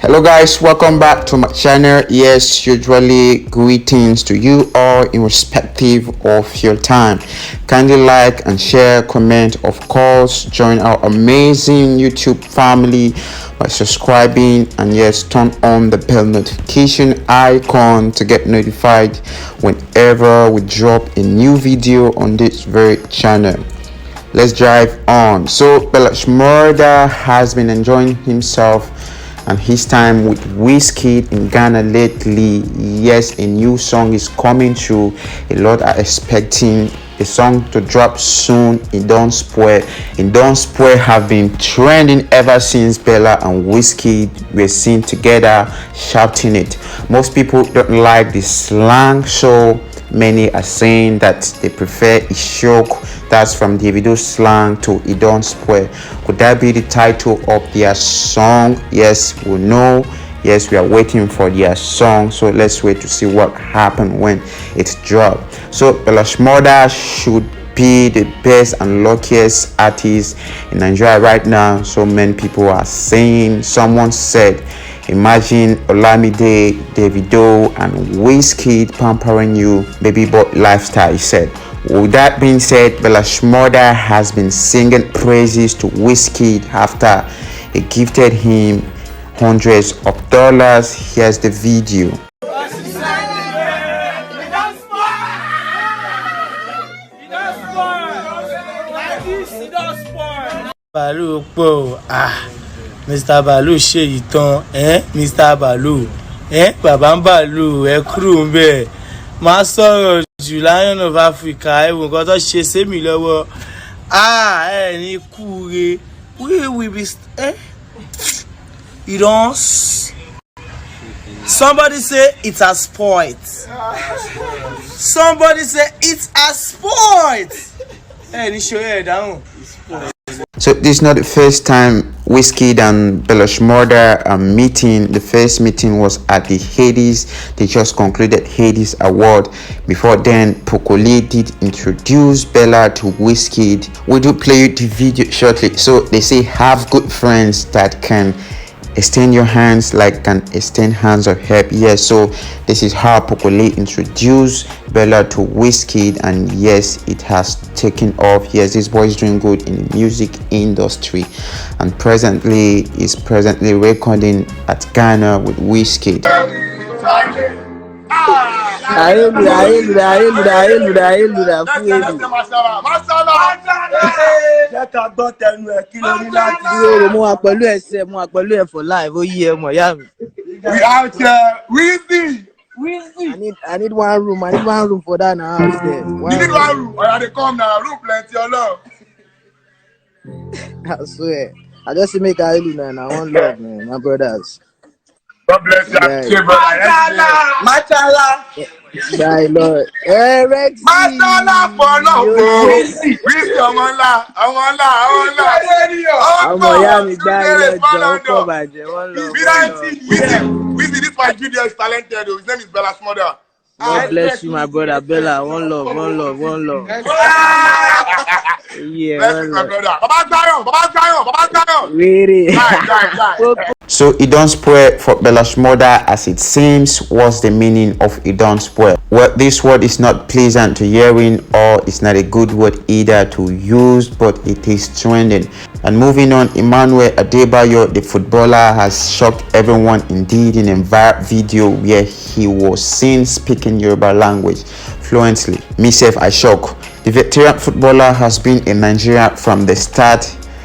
Hello guys, welcome back to my channel. Yes, usually greetings to you all in respective of your time. Kindly like and share, comment, of course, join our amazing YouTube family by subscribing, and yes, turn on the bell notification icon to get notified whenever we drop a new video on this very channel. Let's drive on. So Shmurda has been enjoying himself and his time with Wizkid in Ghana lately. Yes, a new song is coming through. A lot are expecting a song to drop soon. In Don't Spoil have been trending ever since Bella and Wizkid were seen together shouting it. Most people don't like the slang, so many are saying that they prefer Ishok, that's from Davido slang, to It Don't Spoil. Could that be the title of their song? Yes, we know. Yes, we are waiting for their song, so let's wait to see what happened when it dropped. So Shmurda should be the best and luckiest artist in Nigeria right now. So many people are saying. Someone said, imagine Olamide, Davido, and Wizkid pampering you, baby boy lifestyle, he said. With that being said, Shmurda has been singing praises to Wizkid after he gifted him hundreds of dollars. Here's the video. Mr. Balu ṣe ìtàn Mr. Balu bàbá ń Balu kúrò ń bẹ̀ máa sọ̀rọ̀ jù Lion of Africa ẹ̀wọ̀n nǹkan tó ṣe sẹ́mi lọ́wọ́ ní kúre we will be you don't. Somebody say it has spoiled. Somebody say it has spoiled. Ní show down. So this is not the first time Wizkid and Shmurda are meeting. The first meeting was at the Hades. They just concluded Hades award. Before then, Pokoli did introduce Bella to Wizkid. We do play the video shortly. So they say have good friends that can extend your hands like can extend hands of help. Yes, so this is how Pokoli introduced Bella to Wizkid, and yes, it has taken off. Yes, this boy is doing good in the music industry, and presently is recording at Ghana with Wizkid. For life. Oh yeah, Miami. We out here, Weezy. I need one room. I need one room for that now. You need one room. Or they come now. Room plenty of love. I swear. I just make a little now. I want love, man. My brothers. God bless you. Machala. My Lord. Rex. Machala for love. Weezy, Omola. Miami guy. Weezy, this my junior is talented. His name is Shmurda. God bless you, my brother Bella. One love. Yeah, bless you, my brother. Baba really. So It Don't Spoil for Shmurda, as it seems, what's the meaning of It Don't Spoil? Well, this word is not pleasant to hearing, or it's not a good word either to use, but it is trending. And moving on, Emmanuel Adebayo, the footballer, has shocked everyone indeed in a viral video where he was seen speaking Yoruba language fluently. Myself, I shock. The veteran footballer has been in Nigeria from the start,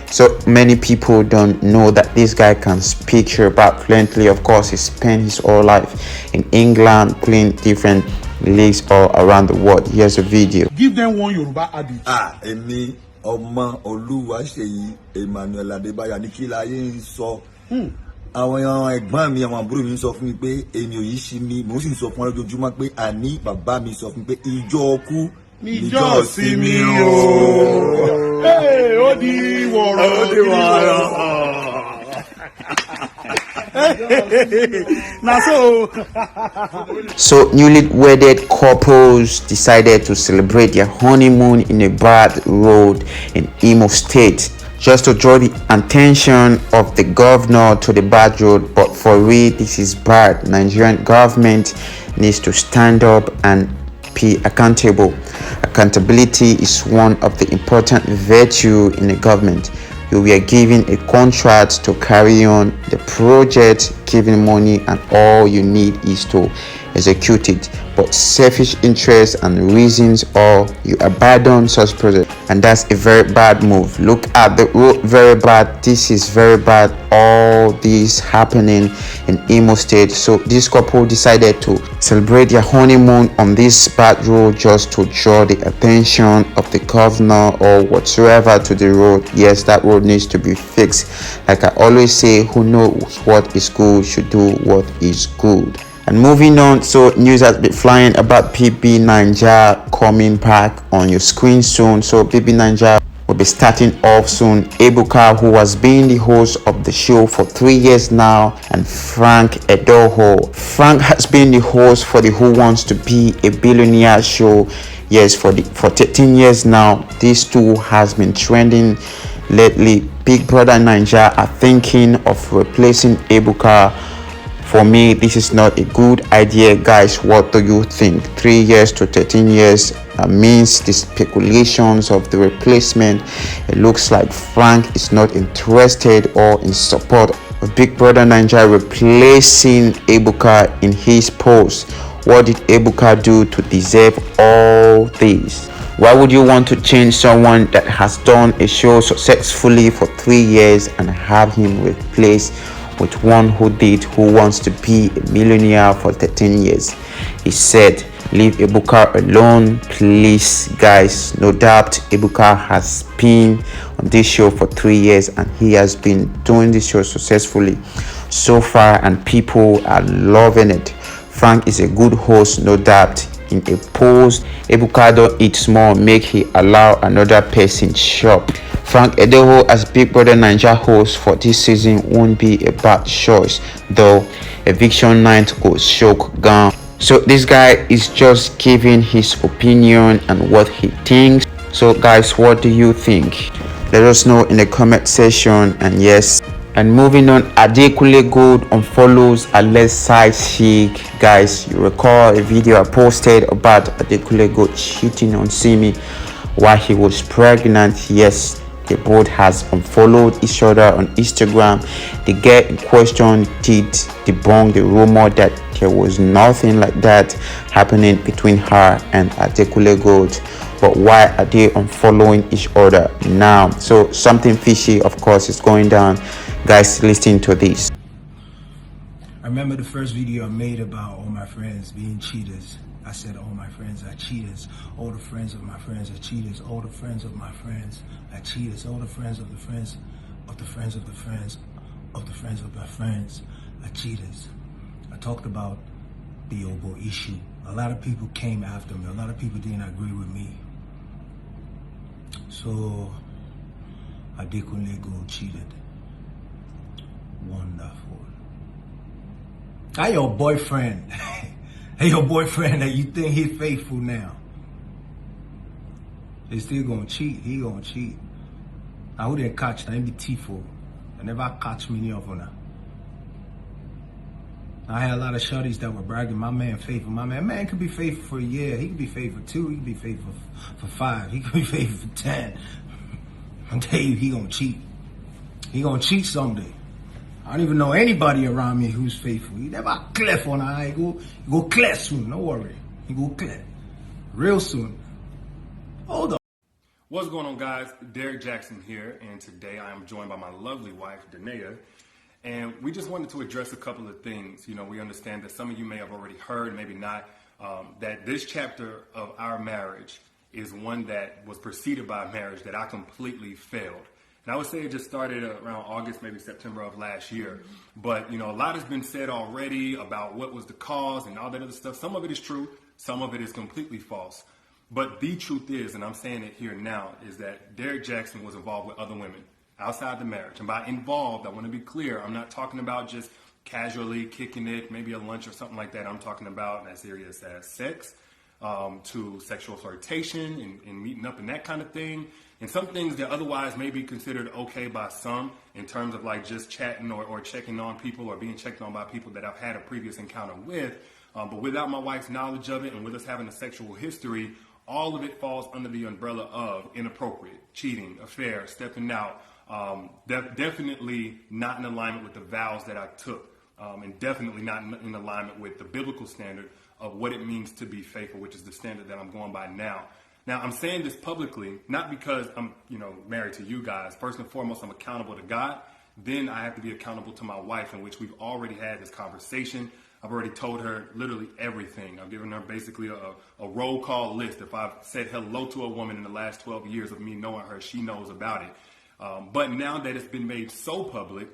so many people don't know that this guy can speak Yoruba fluently. Of course, he spent his whole life in England playing different leagues all around the world. Here's a video. Give them one Yoruba adage. Èmi ọmọ Olúwaṣeyì Emmanuel Adebayo ní kí láyé ń sọ. Àwọn ẹ̀gbọ́n mi, àwọn àbúrò mi sọ fún mi pé èmi ò yí sí mi, mo sì ń sọ fún wọn lójoojúmọ́ pé àní bàbá mi sọ fún mi pé ìjọ ọkú níjọ́ sí mi o. Ó di wọ̀rọ̀. So newly wedded couples decided to celebrate their honeymoon in a bad road in Imo State. just to draw the attention of the governor to the bad road. But for real, this is bad. Nigerian government needs to stand up and be accountable. Accountability is one of the important virtue in the government. You were given a contract to carry on the project, given money, and all you need is to execute it. But selfish interests and reasons, or you abandon such project, and that's a very bad move. Look at the road, very bad. This is very bad. All this happening in Imo State. So this couple decided to celebrate their honeymoon on this bad road just to draw the attention of the governor or whatsoever to the road. Yes, that road needs to be fixed. Like I always say, who knows what is good should do what is good. And moving on, so news has been flying about BBNAIJA coming back on your screen soon. So BBNAIJA will be starting off soon. Ebuka, who has been the host of the show for 3 years now, and Frank Edoho. Frank has been the host for the Who Wants to Be a Billionaire show. Yes, for 13 years now. These two has been trending lately. Big Brother Naija are thinking of replacing Ebuka. For me, this is not a good idea, guys. What do you think? 3 years to 13 years means the speculations of the replacement. It looks like Frank is not interested or in support of Big Brother Naija replacing Ebuka in his post. What did Ebuka do to deserve all this? Why would you want to change someone that has done a show successfully for 3 years and have him replaced with one who did Who Wants to Be a Millionaire for 13 years? He said, leave Ebuka alone, please, guys. No doubt Ebuka has been on this show for 3 years and he has been doing this show successfully so far and people are loving it. Frank is a good host, no doubt. In a post, Ebuka don't eat small, make he allow another person shop. Frank Edoho as Big Brother Naija host for this season won't be a bad choice, though eviction night goes shock down. So this guy is just giving his opinion and what he thinks. So guys, what do you think? Let us know in the comment section. And yes, and moving on, Adekunle Gold unfollows alleged side chick. Guys, you recall a video I posted about Adekunle Gold cheating on Simi while he was pregnant. Yes, they both has unfollowed each other on Instagram. The girl in question did debunk the rumor that there was nothing like that happening between her and Adekunle Gold. But why are they unfollowing each other now? So something fishy, of course, is going down. Guys, listen to this. I remember the first video I made about all my friends being cheaters. I said all my friends are cheaters. All the friends of my friends are cheaters. All the friends of my friends are cheaters. All the friends of the friends of the friends of the friends of the friends of my friends are cheaters. I talked about the Obo issue. A lot of people came after me. A lot of people didn't agree with me. So Adekunle Gold cheated. Wonderful. Hey, your boyfriend. Hey, your boyfriend that you think he's faithful now. They still gonna cheat. He gonna cheat. I wouldn't catch that. Be tifo. I never catch many of them. I had a lot of shorties that were bragging, my man faithful. My man could be faithful for a year. He could be faithful for 2. He could be faithful for 5. He could be faithful for 10. I tell you, he gonna cheat. He gonna cheat someday. I don't even know anybody around me who's faithful. He never cleft on eye. He go clear soon. Don't worry. He go clear real soon. Hold on. What's going on, guys? Derek Jackson here, and today I am joined by my lovely wife, BBNAIJA, and we just wanted to address a couple of things. You know, we understand that some of you may have already heard, maybe not, that this chapter of our marriage is one that was preceded by a marriage that I completely failed. And I would say it just started around August, maybe September of last year. But, you know, a lot has been said already about what was the cause and all that other stuff. Some of it is true. Some of it is completely false. But the truth is, and I'm saying it here now, is that Derek Jackson was involved with other women outside the marriage. And by involved, I want to be clear, I'm not talking about just casually kicking it, maybe a lunch or something like that. I'm talking about as serious as sex, to sexual flirtation and meeting up and that kind of thing. And some things that otherwise may be considered okay by some in terms of like just chatting or checking on people or being checked on by people that I've had a previous encounter with. But without my wife's knowledge of it and with us having a sexual history, all of it falls under the umbrella of inappropriate, cheating, affair, stepping out, definitely not in alignment with the vows that I took, and definitely not in alignment with the biblical standard of what it means to be faithful, which is the standard that I'm going by now. Now, I'm saying this publicly, not because I'm, married to you guys. First and foremost, I'm accountable to God. Then I have to be accountable to my wife, in which we've already had this conversation. I've already told her literally everything. I've given her basically a roll call list. If I've said hello to a woman in the last 12 years of me knowing her, she knows about it. But now that it's been made so public,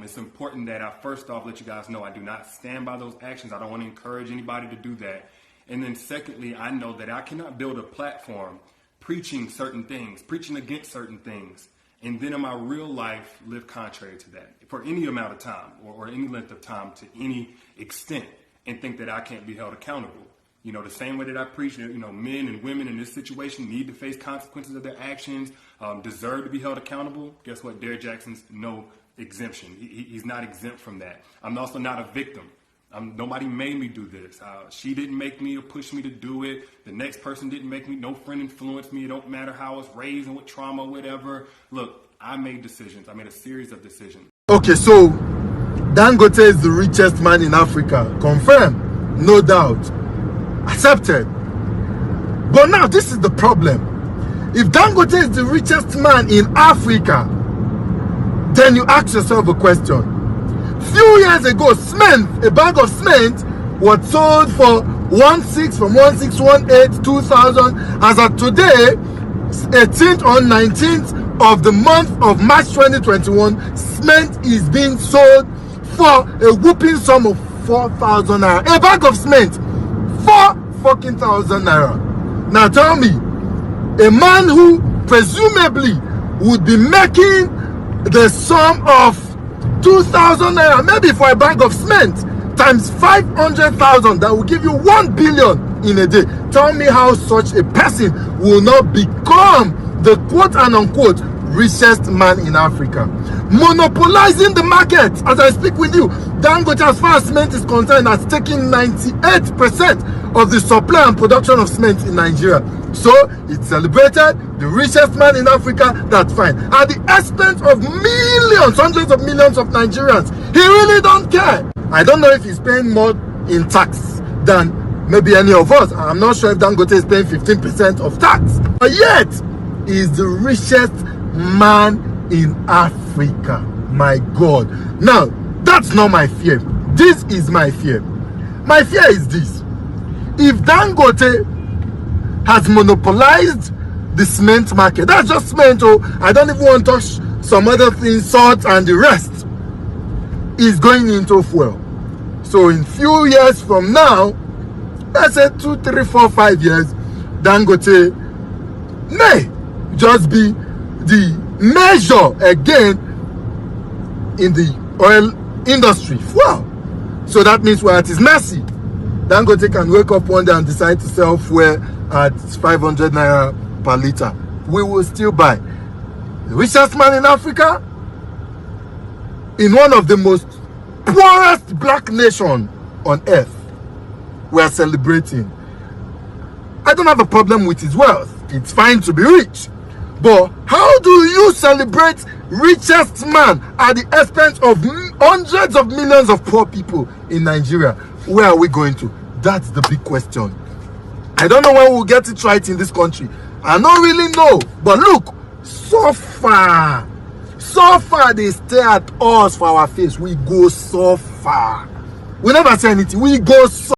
it's important that I first off let you guys know I do not stand by those actions. I don't want to encourage anybody to do that. And then secondly, I know that I cannot build a platform preaching certain things, preaching against certain things, and then in my real life live contrary to that for any amount of time or any length of time to any extent and think that I can't be held accountable. The same way that I preach, men and women in this situation need to face consequences of their actions, deserve to be held accountable. Guess what? Derek Jackson's no exemption. He's not exempt from that. I'm also not a victim. Nobody made me do this. She didn't make me or push me to do it. The next person didn't make me. No friend influenced me. It don't matter how I was raised and what trauma, whatever. Look, I made decisions. I made a series of decisions. Okay, so Dangote is the richest man in Africa. Confirmed, no doubt. Accepted. But now this is the problem. If Dangote is the richest man in Africa, then you ask yourself a question. Few years ago, cement, a bag of cement was sold for 1618 2000. As of today, 18th or 19th of the month of March 2021, cement is being sold for a whooping sum of 4,000 naira. A bag of cement, 4,000 naira. Now tell me, a man who presumably would be making the sum of 2,000 naira, maybe for a bag of cement, times 500,000, that will give you 1 billion in a day. Tell me how such a person will not become the quote and unquote richest man in Africa. Monopolizing the market. As I speak with you, Dangote, as far as cement is concerned, has taken 98% of the supply and production of cement in Nigeria. So it's celebrated, the richest man in Africa. That's fine. At the expense of millions, hundreds of millions of Nigerians, he really don't care. I don't know if he's paying more in tax than maybe any of us. I'm not sure if Dangote is paying 15% of tax, but yet he's the richest man in Africa. My God. Now, that's not my fear. This is my fear. My fear is this. If Dangote has monopolized the cement market, that's just cement. Oh, I don't even want to touch some other things, salt and the rest, is going into fuel. So in few years from now, let's say 2, 3, 4, 5 years, Dangote may just be the measure again in the oil industry. Wow. So that means we're at his mercy. Dangote can wake up one day and decide to sell fuel at 500 naira per liter. We will still buy. The richest man in Africa, in one of the most poorest black nation on earth, we are celebrating. I don't have a problem with his wealth. It's fine to be rich. But how do you celebrate richest man at the expense of hundreds of millions of poor people in Nigeria? Where are we going to? That's the big question. I don't know when we'll get it right in this country. I don't really know. But look, so far they stare at us for our face. We go so far. We never say anything. We go so